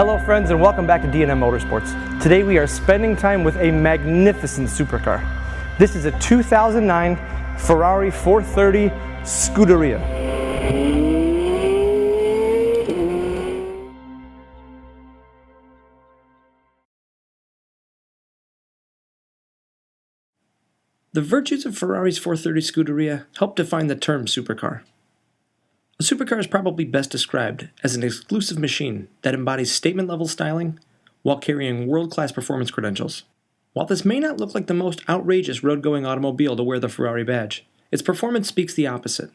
Hello friends and welcome back to D&M Motorsports. Today we are spending time with a magnificent supercar. This is a 2009 Ferrari 430 Scuderia. The virtues of Ferrari's 430 Scuderia help define the term supercar. A supercar is probably best described as an exclusive machine that embodies statement-level styling while carrying world-class performance credentials. While this may not look like the most outrageous road-going automobile to wear the Ferrari badge, its performance speaks the opposite.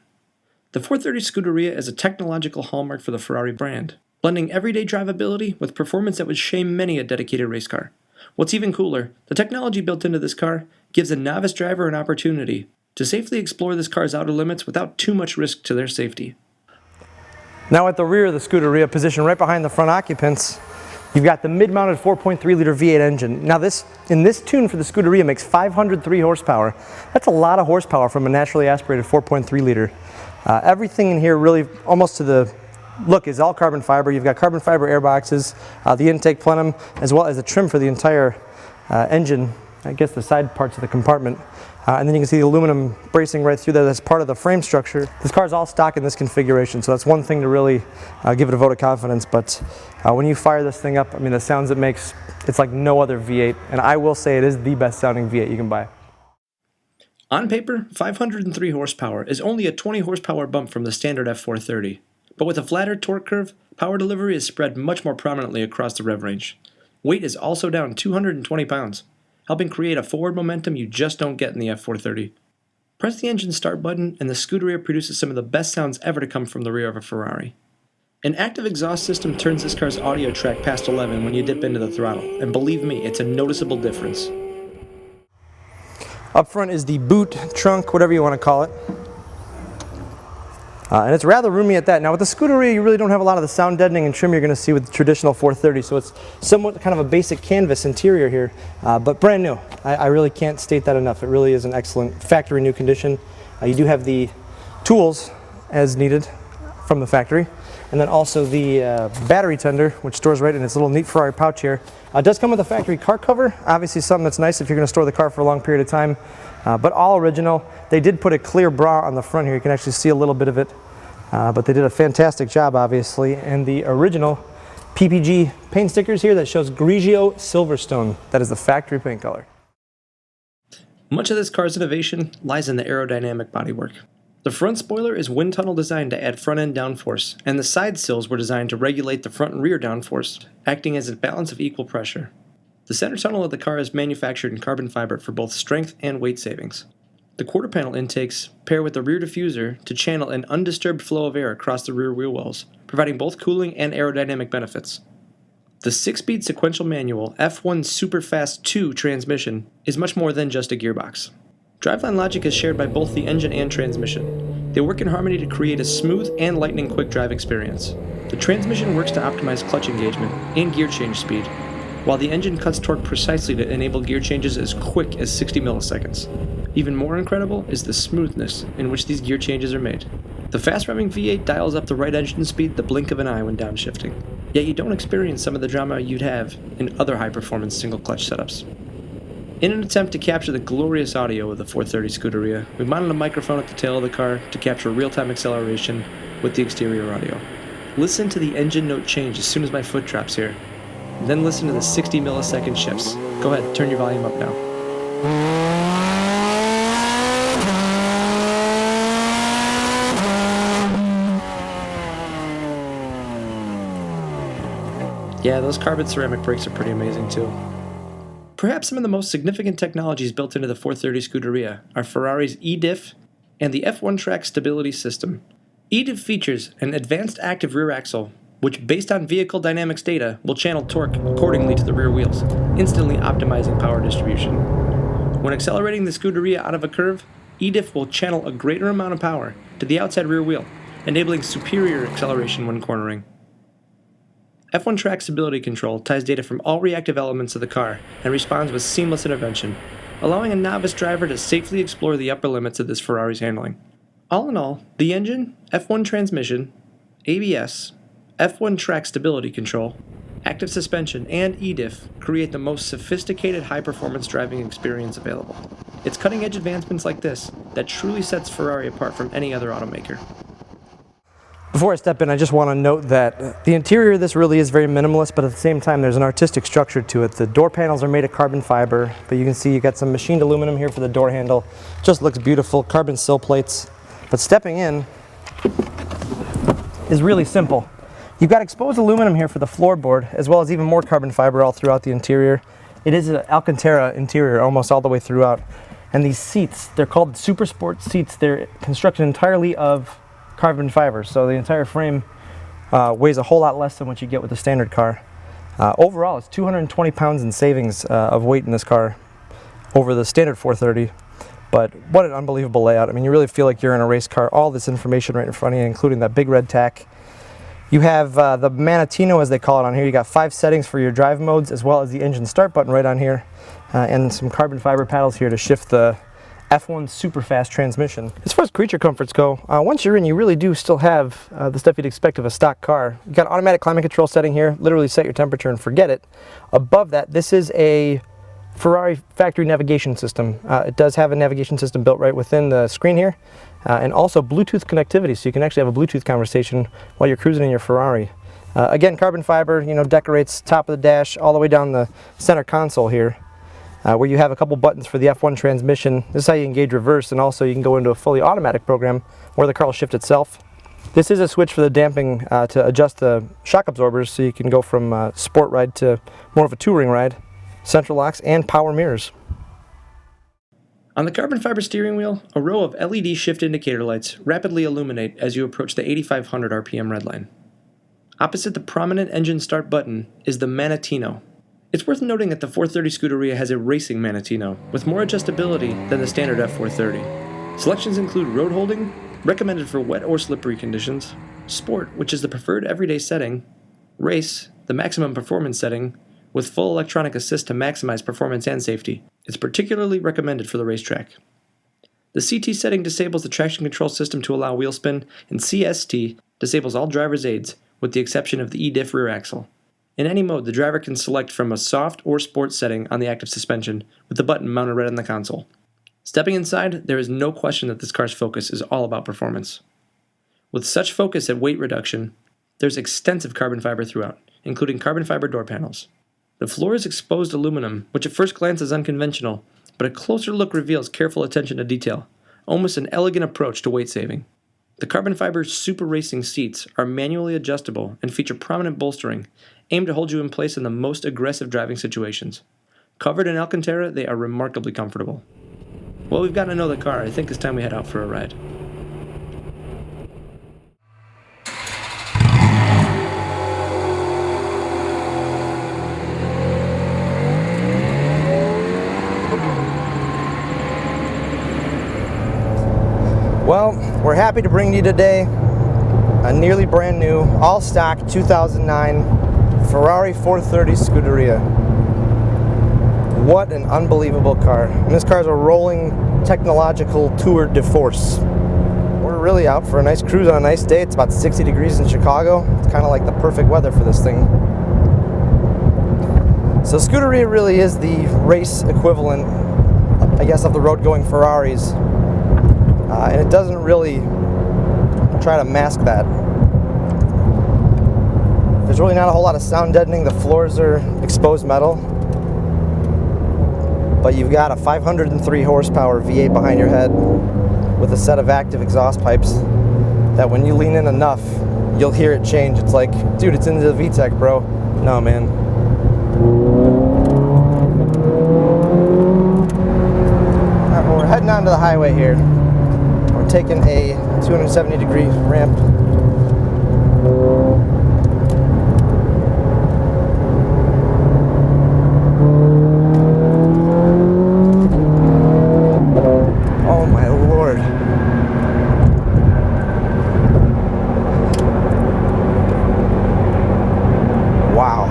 The 430 Scuderia is a technological hallmark for the Ferrari brand, blending everyday drivability with performance that would shame many a dedicated race car. What's even cooler, the technology built into this car gives a novice driver an opportunity to safely explore this car's outer limits without too much risk to their safety. Now at the rear of the Scuderia, positioned right behind the front occupants, you've got the mid-mounted 4.3-liter V8 engine. Now in this tune for the Scuderia makes 503 horsepower. That's a lot of horsepower from a naturally aspirated 4.3-liter. Everything in here really, almost to the look, is all carbon fiber. You've got carbon fiber air boxes, the intake plenum, as well as a trim for the entire engine, I guess the side parts of the compartment. And then you can see the aluminum bracing right through there. That's part of the frame structure. This car is all stock in this configuration, so that's one thing to really give it a vote of confidence. But when you fire this thing up, I mean, the sounds it makes, it's like no other V8. And I will say it is the best sounding V8 you can buy. On paper, 503 horsepower is only a 20 horsepower bump from the standard F430. But with a flatter torque curve, power delivery is spread much more prominently across the rev range. Weight is also down 220 pounds. Helping create a forward momentum you just don't get in the F430. Press the engine start button and the Scuderia produces some of the best sounds ever to come from the rear of a Ferrari. An active exhaust system turns this car's audio track past 11 when you dip into the throttle, and believe me, it's a noticeable difference. Up front is the boot, trunk, whatever you want to call it. And it's rather roomy at that. Now with the Scuderia, you really don't have a lot of the sound deadening and trim you're going to see with the traditional 430, so it's somewhat kind of a basic canvas interior here, but brand new. I really can't state that enough. It really is an excellent factory new condition. You do have the tools as needed from the factory, and then also the battery tender, which stores right in its little neat Ferrari pouch here. It does come with a factory car cover, obviously something that's nice if you're going to store the car for a long period of time, but all original. They did put a clear bra on the front here. You can actually see a little bit of it. But they did a fantastic job, obviously, and the original PPG paint stickers here that shows Grigio Silverstone. That is the factory paint color. Much of this car's innovation lies in the aerodynamic bodywork. The front spoiler is wind tunnel designed to add front-end downforce, and the side sills were designed to regulate the front and rear downforce, acting as a balance of equal pressure. The center tunnel of the car is manufactured in carbon fiber for both strength and weight savings. The quarter panel intakes pair with the rear diffuser to channel an undisturbed flow of air across the rear wheel wells, providing both cooling and aerodynamic benefits. The 6-speed sequential manual F1 Superfast 2 transmission is much more than just a gearbox. Driveline logic is shared by both the engine and transmission. They work in harmony to create a smooth and lightning quick drive experience. The transmission works to optimize clutch engagement and gear change speed, while the engine cuts torque precisely to enable gear changes as quick as 60 milliseconds. Even more incredible is the smoothness in which these gear changes are made. The fast-revving V8 dials up the right engine speed the blink of an eye when downshifting, yet you don't experience some of the drama you'd have in other high-performance single-clutch setups. In an attempt to capture the glorious audio of the 430 Scuderia, we mounted a microphone at the tail of the car to capture real-time acceleration with the exterior audio. Listen to the engine note change as soon as my foot drops here. Then listen to the 60 millisecond shifts. Go ahead, turn your volume up now. Yeah, those carbon ceramic brakes are pretty amazing too. Perhaps some of the most significant technologies built into the 430 Scuderia are Ferrari's eDiff and the F1 Track Stability System. eDiff features an advanced active rear axle, which based on vehicle dynamics data will channel torque accordingly to the rear wheels, instantly optimizing power distribution. When accelerating the Scuderia out of a curve, eDiff will channel a greater amount of power to the outside rear wheel, enabling superior acceleration when cornering. F1 Track Stability Control ties data from all reactive elements of the car and responds with seamless intervention, allowing a novice driver to safely explore the upper limits of this Ferrari's handling. All in all, the engine, F1 transmission, ABS, F1 Track Stability Control, Active suspension and e-diff create the most sophisticated high-performance driving experience available. It's cutting-edge advancements like this that truly sets Ferrari apart from any other automaker. Before I step in, I just want to note that the interior of this really is very minimalist, but at the same time there's an artistic structure to it. The door panels are made of carbon fiber, but you can see you got some machined aluminum here for the door handle. Just looks beautiful, carbon sill plates. But stepping in is really simple. You've got exposed aluminum here for the floorboard, as well as even more carbon fiber all throughout the interior. It is an Alcantara interior almost all the way throughout. And these seats, they're called Super Sport seats. They're constructed entirely of carbon fiber, so the entire frame weighs a whole lot less than what you get with a standard car. Overall, it's 220 pounds in savings of weight in this car over the standard 430. But what an unbelievable layout. I mean, you really feel like you're in a race car. All this information right in front of you, including that big red tack. You have the Manatino, as they call it on here. You got 5 settings for your drive modes, as well as the engine start button right on here, and some carbon fiber paddles here to shift the F1 super fast transmission. As far as creature comforts go, once you're in, you really do still have the stuff you'd expect of a stock car. You got automatic climate control setting here, literally set your temperature and forget it. Above that, this is a Ferrari factory navigation system. It does have a navigation system built right within the screen here, and also Bluetooth connectivity, so you can actually have a Bluetooth conversation while you're cruising in your Ferrari. Again, carbon fiber, decorates top of the dash all the way down the center console here. Where you have a couple buttons for the F1 transmission. This is how you engage reverse, and also you can go into a fully automatic program where the car will shift itself. This is a switch for the damping to adjust the shock absorbers, so you can go from sport ride to more of a touring ride. Central locks and power mirrors. On the carbon fiber steering wheel, a row of LED shift indicator lights rapidly illuminate as you approach the 8,500 RPM redline. Opposite the prominent engine start button is the Manatino. It's worth noting that the 430 Scuderia has a racing Manatino, with more adjustability than the standard F430. Selections include road holding, recommended for wet or slippery conditions, sport, which is the preferred everyday setting, race, the maximum performance setting, with full electronic assist to maximize performance and safety. It's particularly recommended for the racetrack. The CT setting disables the traction control system to allow wheel spin, and CST disables all driver's aids, with the exception of the e-diff rear axle. In any mode, the driver can select from a soft or sport setting on the active suspension, with the button mounted right on the console. Stepping inside, there is no question that this car's focus is all about performance. With such focus at weight reduction, there's extensive carbon fiber throughout, including carbon fiber door panels. The floor is exposed aluminum, which at first glance is unconventional, but a closer look reveals careful attention to detail, almost an elegant approach to weight saving. The carbon fiber super racing seats are manually adjustable and feature prominent bolstering, aimed to hold you in place in the most aggressive driving situations. Covered in Alcantara, they are remarkably comfortable. Well, we've gotten to know the car. I think it's time we head out for a ride. Well, we're happy to bring you today a nearly brand new, all stock 2009 Ferrari 430 Scuderia. What an unbelievable car. And this car is a rolling technological tour de force. We're really out for a nice cruise on a nice day. It's about 60 degrees in Chicago. It's kind of like the perfect weather for this thing. So Scuderia really is the race equivalent, I guess, of the road-going Ferraris. And it doesn't really try to mask that. There's really not a whole lot of sound deadening. The floors are exposed metal. But you've got a 503 horsepower V8 behind your head with a set of active exhaust pipes that when you lean in enough, you'll hear it change. It's like, dude, it's into the VTEC, bro. No, man. All right, well, we're heading onto the highway here. We're taking a 270-degree ramp. Oh my Lord. Wow.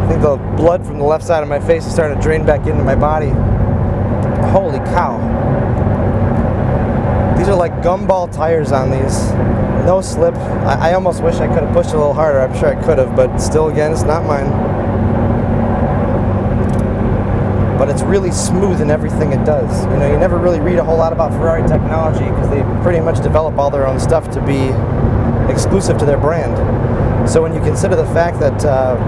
I think the blood from the left side of my face is starting to drain back into my body. Holy cow. These are like gumball tires on these. No slip. I almost wish I could have pushed a little harder. I'm sure I could have, but still, again, it's not mine. But it's really smooth in everything it does. You know, you never really read a whole lot about Ferrari technology because they pretty much develop all their own stuff to be exclusive to their brand. So when you consider the fact that,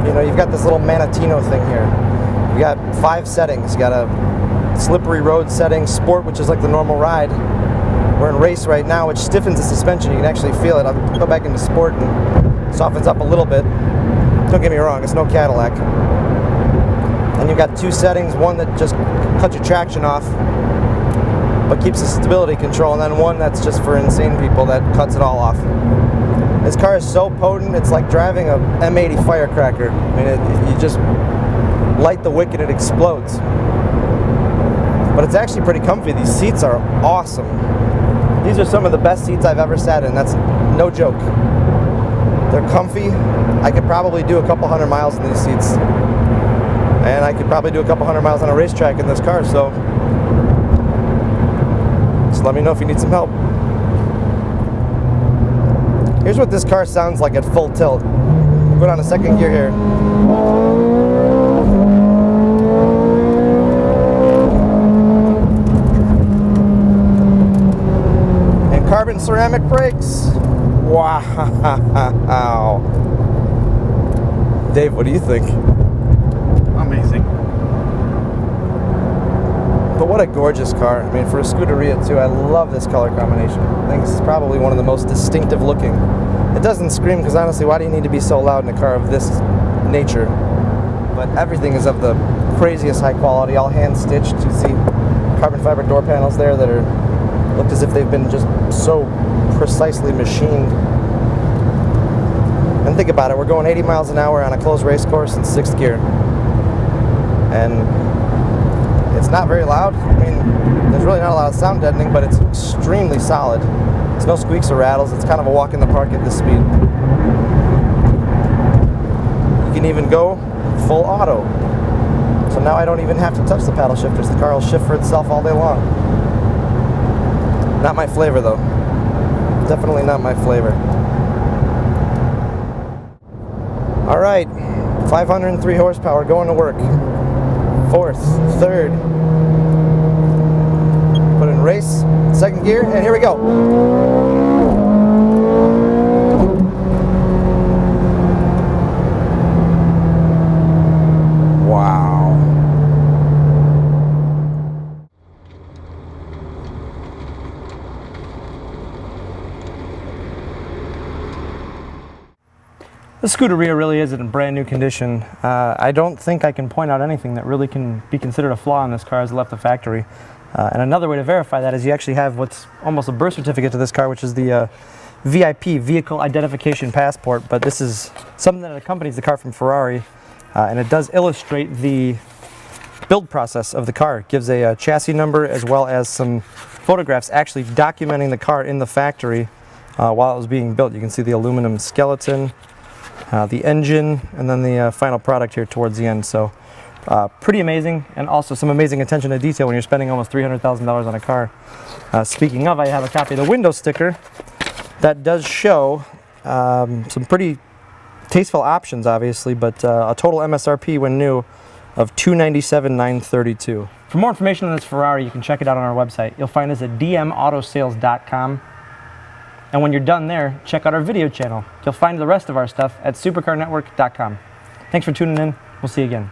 you know, you've got this little Manatino thing here. You got 5 settings. You got a slippery road setting, sport, which is like the normal ride. We're in race right now, which stiffens the suspension. You can actually feel it. I'll go back into sport and softens up a little bit. Don't get me wrong, it's no Cadillac. And you've got 2 settings, one that just cuts your traction off but keeps the stability control, and then one that's just for insane people that cuts it all off. This car is so potent, it's like driving a M80 firecracker. I mean, you just light the wick and it explodes. But it's actually pretty comfy. These seats are awesome. These are some of the best seats I've ever sat in. That's no joke. They're comfy. I could probably do a couple 100 miles in these seats. And I could probably do a couple 100 miles on a racetrack in this car, so just let me know if you need some help. Here's what this car sounds like at full tilt. We'll go down to second gear here. And carbon ceramic brakes. Wow. Dave, what do you think? Amazing. But what a gorgeous car. I mean, for a Scuderia too, I love this color combination. I think this is probably one of the most distinctive looking. It doesn't scream because honestly, why do you need to be so loud in a car of this nature? But everything is of the craziest high quality, all hand stitched. You see carbon fiber door panels there that are look as if they've been just so precisely machined. And think about it, we're going 80 miles an hour on a closed race course in 6th gear. And it's not very loud. I mean, there's really not a lot of sound deadening, but it's extremely solid. There's no squeaks or rattles. It's kind of a walk in the park at this speed. You can even go full auto. So now I don't even have to touch the paddle shifters. The car will shift for itself all day long. Not my flavor though. Definitely not my flavor. All right, 503 horsepower going to work. 4th, 3rd. Put in race, 2nd gear, and here we go. Wow. The Scuderia really is in brand new condition. I don't think I can point out anything that really can be considered a flaw in this car as it left the factory. And another way to verify that is you actually have what's almost a birth certificate to this car, which is the VIP, Vehicle Identification Passport. But this is something that accompanies the car from Ferrari, and it does illustrate the build process of the car. It gives a chassis number as well as some photographs actually documenting the car in the factory while it was being built. You can see the aluminum skeleton, the engine, and then the final product here towards the end. So pretty amazing, and also some amazing attention to detail when you're spending almost $300,000 on a car. Speaking of, I have a copy of the window sticker that does show some pretty tasteful options, obviously, but a total MSRP when new of $297,932. For more information on this Ferrari, you can check it out on our website. You'll find us at dmautosales.com. And when you're done there, check out our video channel. You'll find the rest of our stuff at supercarnetwork.com. Thanks for tuning in. We'll see you again.